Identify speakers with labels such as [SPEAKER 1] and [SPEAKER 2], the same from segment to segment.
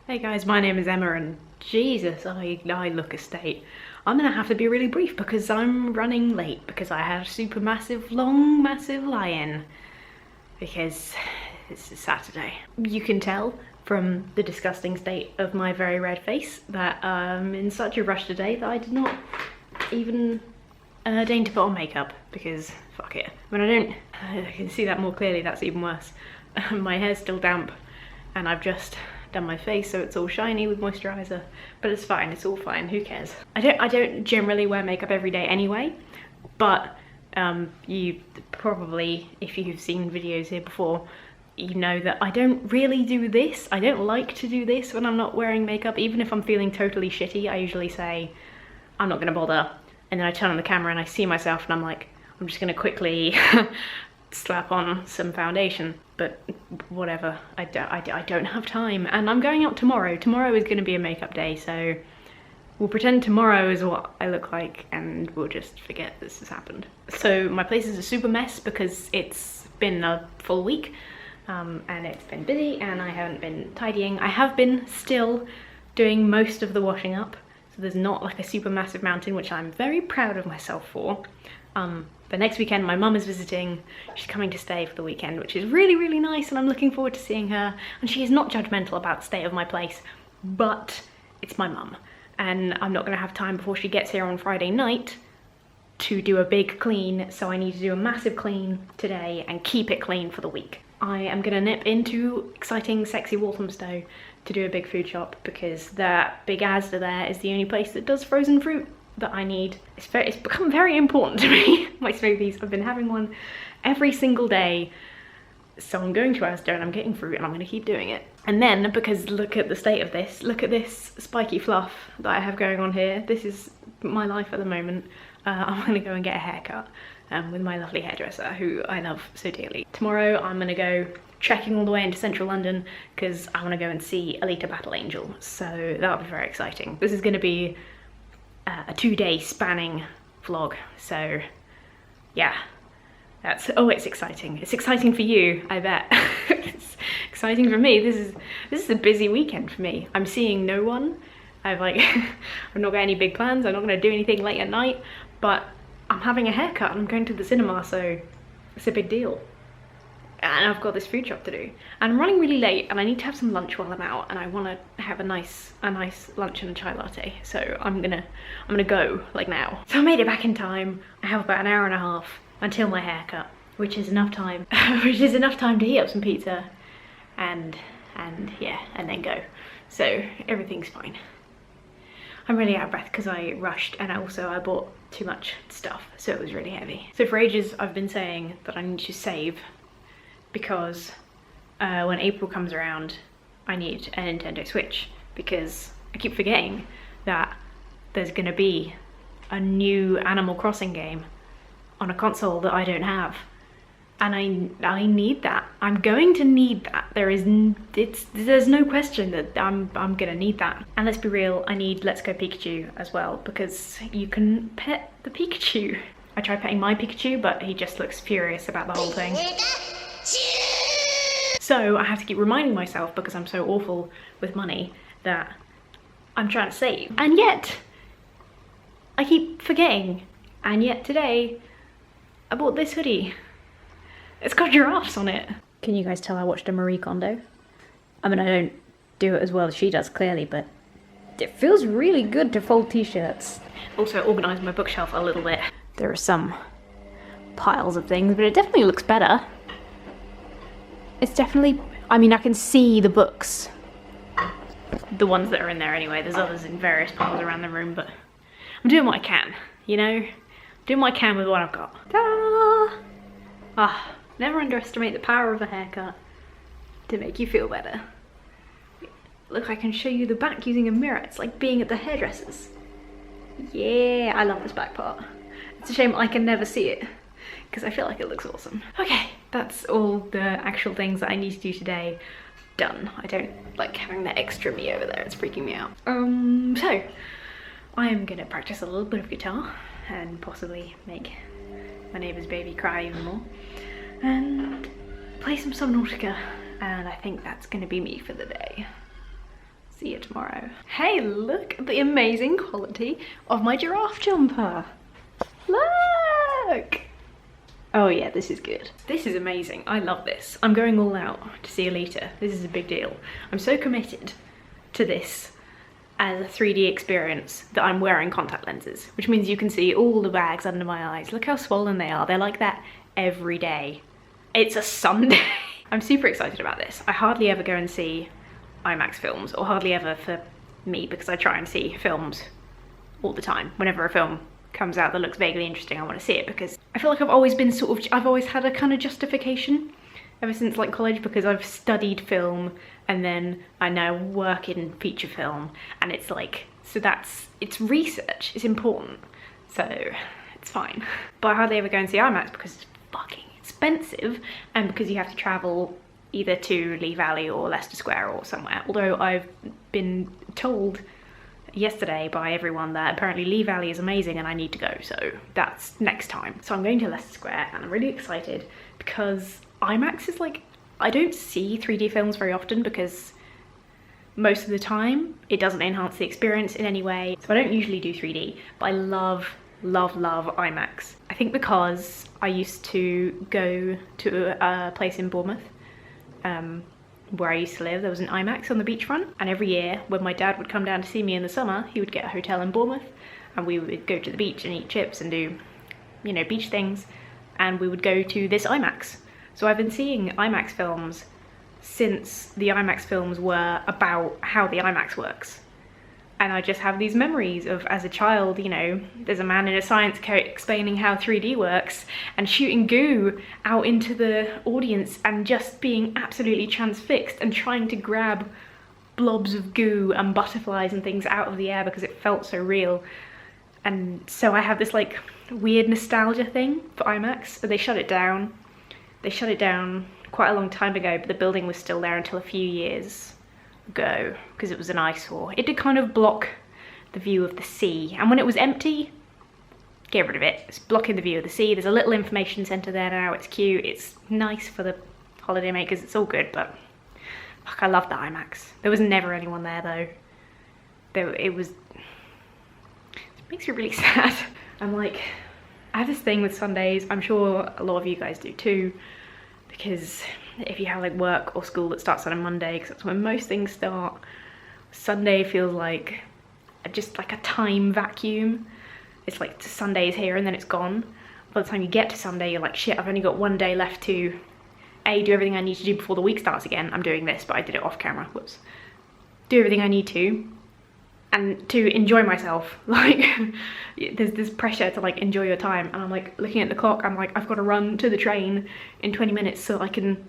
[SPEAKER 1] Hey guys, my name is Emma and Jesus, I look a state. I'm gonna have to be really brief because I'm running late because I had a super massive, long, massive lie-in because this is Saturday. You can tell from the disgusting state of my very red face that I'm in such a rush today that I did not even deign to put on makeup because fuck it. When I can see that more clearly, that's even worse. My hair's still damp and I've just done my face so it's all shiny with moisturizer, but it's fine, it's all fine, who cares? I don't generally wear makeup every day anyway, but you probably, if you've seen videos here before, you know that I don't really do this. I don't like to do this when I'm not wearing makeup. Even if I'm feeling totally shitty, I usually say I'm not gonna bother, and then I turn on the camera and I see myself and I'm like, I'm just gonna quickly slap on some foundation, but whatever, I don't have time, and I'm going out tomorrow. Tomorrow is going to be a makeup day, so we'll pretend tomorrow is what I look like and we'll just forget this has happened. So my place is a super mess because it's been a full week and it's been busy and I haven't been tidying. I have been still doing most of the washing up, so there's not like a super massive mountain, which I'm very proud of myself for. But next weekend my mum is visiting. She's coming to stay for the weekend, which is really, really nice, and I'm looking forward to seeing her. And she is not judgmental about the state of my place, but it's my mum, and I'm not gonna have time before she gets here on Friday night to do a big clean, so I need to do a massive clean today and keep it clean for the week. I am gonna nip into exciting, sexy Walthamstow to do a big food shop because that big Asda there is the only place that does frozen fruit that I need. It's become very important to me, my smoothies. I've been having one every single day, so I'm going to Asda and I'm getting fruit and I'm gonna keep doing it. And then, because look at the state of this, look at this spiky fluff that I have going on here. This is my life at the moment. I'm gonna go and get a haircut with my lovely hairdresser who I love so dearly. Tomorrow I'm gonna go trekking all the way into central London because I want to go and see Alita Battle Angel, so that'll be very exciting. This is gonna be a 2-day spanning vlog, so yeah, that's, oh, it's exciting. It's exciting for you, I bet. It's exciting for me. This is a busy weekend for me. I'm seeing no one. I've like I've not got any big plans. I'm not gonna do anything late at night, but I'm having a haircut and I'm going to the cinema, so it's a big deal. And I've got this food shop to do, and I'm running really late and I need to have some lunch while I'm out, and I want to have a nice lunch and a chai latte, so I'm gonna go like now. So I made it back in time. I have about an hour and a half until my haircut, which is enough time to heat up some pizza and yeah, and then go. So everything's fine. I'm really out of breath because I rushed, and also I bought too much stuff, so it was really heavy. So for ages I've been saying that I need to save because when April comes around I need a Nintendo Switch, because I keep forgetting that there's gonna be a new Animal Crossing game on a console that I don't have, and I need that. I'm going to need that. There's no question that I'm gonna need that. And let's be real, I need Let's Go Pikachu as well, because you can pet the Pikachu. I tried petting my Pikachu, but he just looks furious about the whole thing. So I have to keep reminding myself, because I'm so awful with money, that I'm trying to save. And yet, I keep forgetting. And yet today, I bought this hoodie. It's got giraffes on it. Can you guys tell I watched a Marie Kondo? I mean, I don't do it as well as she does, clearly, but it feels really good to fold t-shirts. Also organised my bookshelf a little bit. There are some piles of things, but it definitely looks better. It's definitely, I mean, I can see the books. The ones that are in there anyway. There's others in various piles around the room, but I'm doing what I can, you know? Doing what I can with what I've got. Ta-da! Ah, never underestimate the power of a haircut to make you feel better. Look, I can show you the back using a mirror. It's like being at the hairdresser's. Yeah, I love this back part. It's a shame I can never see it, because I feel like it looks awesome. Okay, that's all the actual things that I need to do today done. I don't like having that extra me over there, it's freaking me out. So I am gonna practice a little bit of guitar and possibly make my neighbour's baby cry even more, and play some Subnautica, and I think that's gonna be me for the day. tomorrow. Hey, look at the amazing quality of my giraffe jumper. Look! Oh yeah, this is good. This is amazing. I love this. I'm going all out to see Alita. This is a big deal. I'm so committed to this as a 3D experience that I'm wearing contact lenses, which means you can see all the bags under my eyes. Look how swollen they are. They're like that every day. It's a Sunday. I'm super excited about this. I hardly ever go and see IMAX films, or hardly ever for me, because I try and see films all the time. Whenever a film comes out that looks vaguely interesting, I want to see it, because I feel like I've always been I've always had a kind of justification ever since like college, because I've studied film and then I now work in feature film, and it's like, so it's research, it's important, so it's fine. But I hardly ever go and see IMAX because it's fucking expensive, and because you have to travel either to Lee Valley or Leicester Square or somewhere, although I've been told yesterday by everyone that apparently Lee Valley is amazing and I need to go, so that's next time. So I'm going to Leicester Square and I'm really excited because IMAX is like, I don't see 3D films very often because most of the time it doesn't enhance the experience in any way, so I don't usually do 3D, but I love IMAX. I think because I used to go to a place in Bournemouth where I used to live. There was an IMAX on the beachfront, and every year when my dad would come down to see me in the summer, he would get a hotel in Bournemouth and we would go to the beach and eat chips and do, you know, beach things, and we would go to this IMAX. So I've been seeing IMAX films since the IMAX films were about how the IMAX works. And I just have these memories of, as a child, you know, there's a man in a science coat explaining how 3D works and shooting goo out into the audience and just being absolutely transfixed and trying to grab blobs of goo and butterflies and things out of the air because it felt so real. And so I have this like weird nostalgia thing for IMAX. They shut it down. They shut it down quite a long time ago, but the building was still there until a few years ago because it was an eyesore. It did kind of block the view of the sea, and when it was empty, get rid of it. It's blocking the view of the sea. There's a little information centre there now. It's cute. It's nice for the holiday makers. It's all good, but fuck, I love the IMAX. There was never anyone there though. It makes me really sad. I'm like, I have this thing with Sundays. I'm sure a lot of you guys do too, because if you have like work or school that starts on a Monday, because that's when most things start, Sunday feels like just like a time vacuum. It's like Sunday's here and then it's gone. By the time you get to Sunday, you're like, shit, I've only got one day left to A, do everything I need to do before the week starts again. I'm doing this, but I did it off camera, whoops. Do everything I need to, and to enjoy myself. Like, there's this pressure to like enjoy your time, and I'm like looking at the clock, I'm like, I've got to run to the train in 20 minutes so I can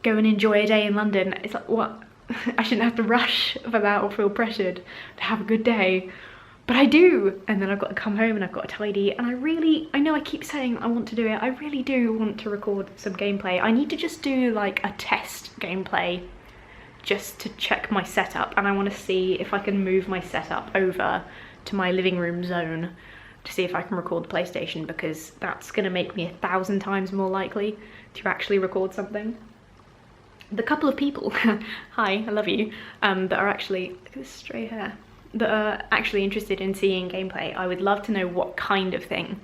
[SPEAKER 1] go and enjoy a day in London. It's like, what? I shouldn't have to rush for that or feel pressured to have a good day, but I do. And then I've got to come home and I've got to tidy, and I know I keep saying I want to do it. I really do want to record some gameplay. I need to just do like a test gameplay just to check my setup, and I want to see if I can move my setup over to my living room zone to see if I can record the PlayStation, because that's going to make me 1,000 times more likely to actually record something. The couple of people, hi, I love you, that are actually, look at this stray hair, that are actually interested in seeing gameplay, I would love to know what kind of thing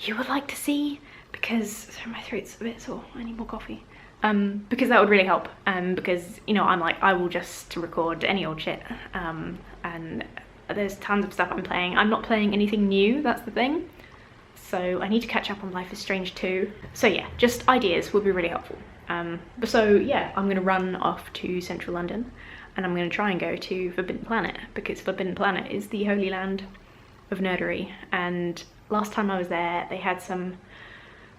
[SPEAKER 1] you would like to see, because, sorry, my throat's a bit sore, I need more coffee. Because that would really help, because, you know, I'm like, I will just record any old shit, and there's tons of stuff I'm playing. I'm not playing anything new, that's the thing, so I need to catch up on Life is Strange 2. So yeah, just ideas would be really helpful. So yeah, I'm gonna run off to central London, and I'm gonna try and go to Forbidden Planet, because Forbidden Planet is the holy land of nerdery, and last time I was there, they had some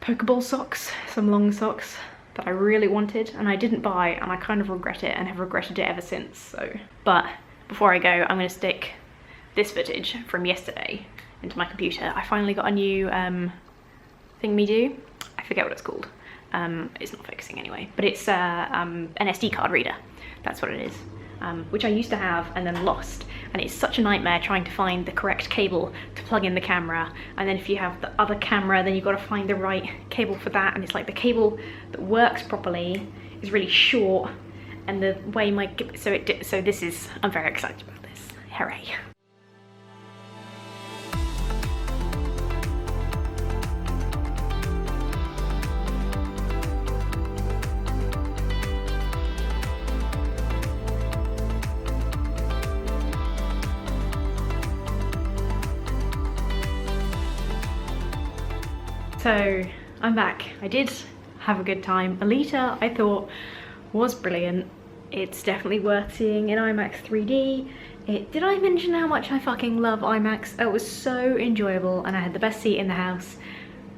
[SPEAKER 1] Pokeball socks, some long socks, that I really wanted and I didn't buy, and I kind of regret it and have regretted it ever since, so. But before I go, I'm gonna stick this footage from yesterday into my computer. I finally got a new thingy-do. I forget what it's called. It's not focusing anyway, but it's an SD card reader. That's what it is. Which I used to have and then lost, and it's such a nightmare trying to find the correct cable to plug in the camera, and then if you have the other camera, then you've got to find the right cable for that, and it's like the cable that works properly is really short, and the way so this is, I'm very excited about this. Hooray. So I'm back. I did have a good time. Alita, I thought, was brilliant. It's definitely worth seeing in IMAX 3D. Did I mention how much I fucking love IMAX? It was so enjoyable, and I had the best seat in the house,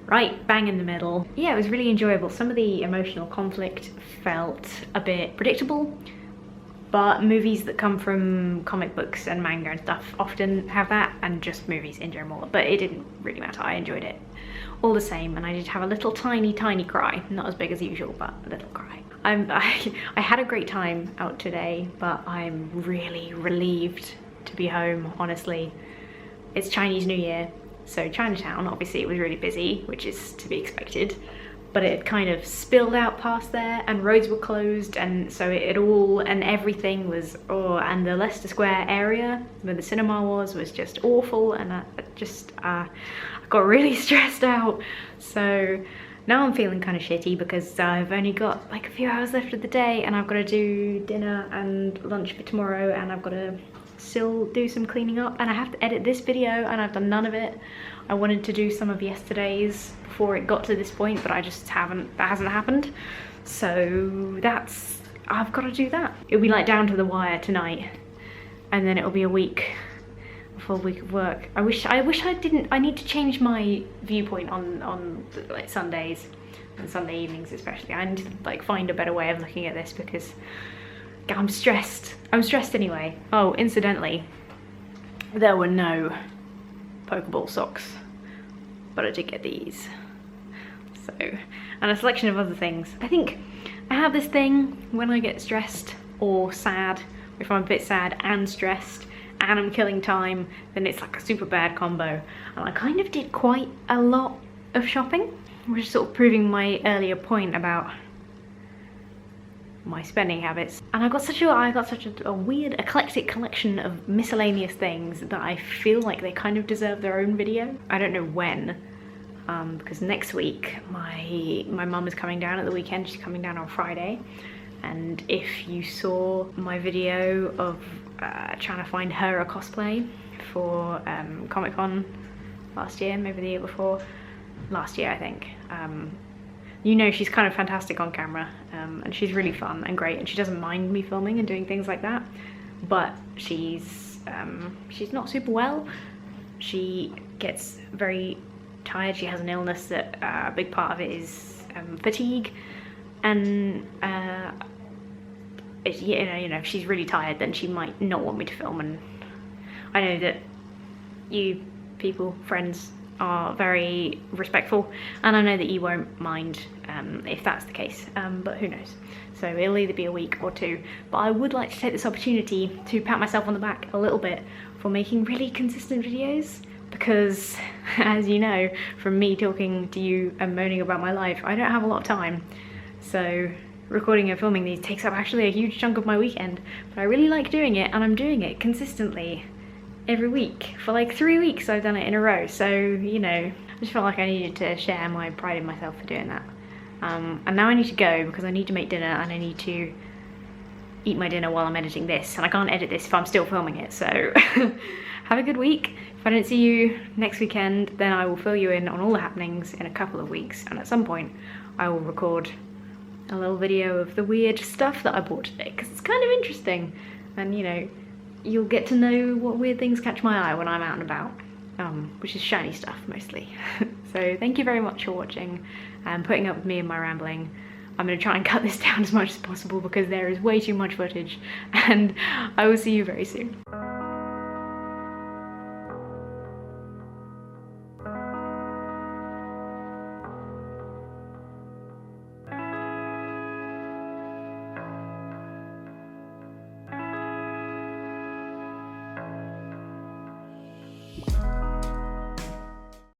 [SPEAKER 1] right bang in the middle. Yeah, it was really enjoyable. Some of the emotional conflict felt a bit predictable, but movies that come from comic books and manga and stuff often have that, and just movies in general, but it didn't really matter. I enjoyed it all the same, and I did have a little tiny cry. Not as big as usual, but a little cry. I had a great time out today, but I'm really relieved to be home, honestly. It's Chinese New Year, so Chinatown, obviously it was really busy, which is to be expected, but it kind of spilled out past there, and roads were closed, and so everything was, and the Leicester Square area where the cinema was just awful, and I got really stressed out. So now I'm feeling kind of shitty because I've only got like a few hours left of the day, and I've got to do dinner and lunch for tomorrow, and I've got to still do some cleaning up, and I have to edit this video, and I've done none of it. I wanted to do some of yesterday's before it got to this point, but I just haven't, that hasn't happened. So I've got to do that. It'll be like down to the wire tonight, and then it'll be a full week of work. I wish I didn't. I need to change my viewpoint on like Sundays and Sunday evenings especially. I need to like find a better way of looking at this because I'm stressed. I'm stressed anyway. Oh, incidentally, there were no Pokeball socks, but I did get these. So, and a selection of other things. I think I have this thing when I get stressed or sad, if I'm a bit sad and stressed, and I'm killing time, then it's like a super bad combo. And I kind of did quite a lot of shopping, which is sort of proving my earlier point about my spending habits. And I got such a weird eclectic collection of miscellaneous things that I feel like they kind of deserve their own video. I don't know when, because next week my mum is coming down at the weekend. She's coming down on Friday. And if you saw my video of trying to find her a cosplay for Comic-Con last year, maybe the year before, last year I think, you know she's kind of fantastic on camera, and she's really fun and great, and she doesn't mind me filming and doing things like that, but she's not super well. She gets very tired. She has an illness that a big part of it is fatigue, and if she's really tired, then she might not want me to film. And I know that you people, friends, are very respectful, and I know that you won't mind if that's the case, but who knows. So it'll either be a week or two, but I would like to take this opportunity to pat myself on the back a little bit for making really consistent videos, because as you know from me talking to you and moaning about my life, I don't have a lot of time. So recording and filming these takes up actually a huge chunk of my weekend, but I really like doing it, and I'm doing it consistently every week. For like 3 weeks I've done it in a row, so you know, I just felt like I needed to share my pride in myself for doing that. And now I need to go because I need to make dinner, and I need to eat my dinner while I'm editing this, and I can't edit this if I'm still filming it. So have a good week. If I don't see you next weekend, then I will fill you in on all the happenings in a couple of weeks, and at some point I will record a little video of the weird stuff that I bought today, because it's kind of interesting, and you know, you'll get to know what weird things catch my eye when I'm out and about, which is shiny stuff mostly. So thank you very much for watching and putting up with me and my rambling. I'm going to try and cut this down as much as possible because there is way too much footage, and I will see you very soon.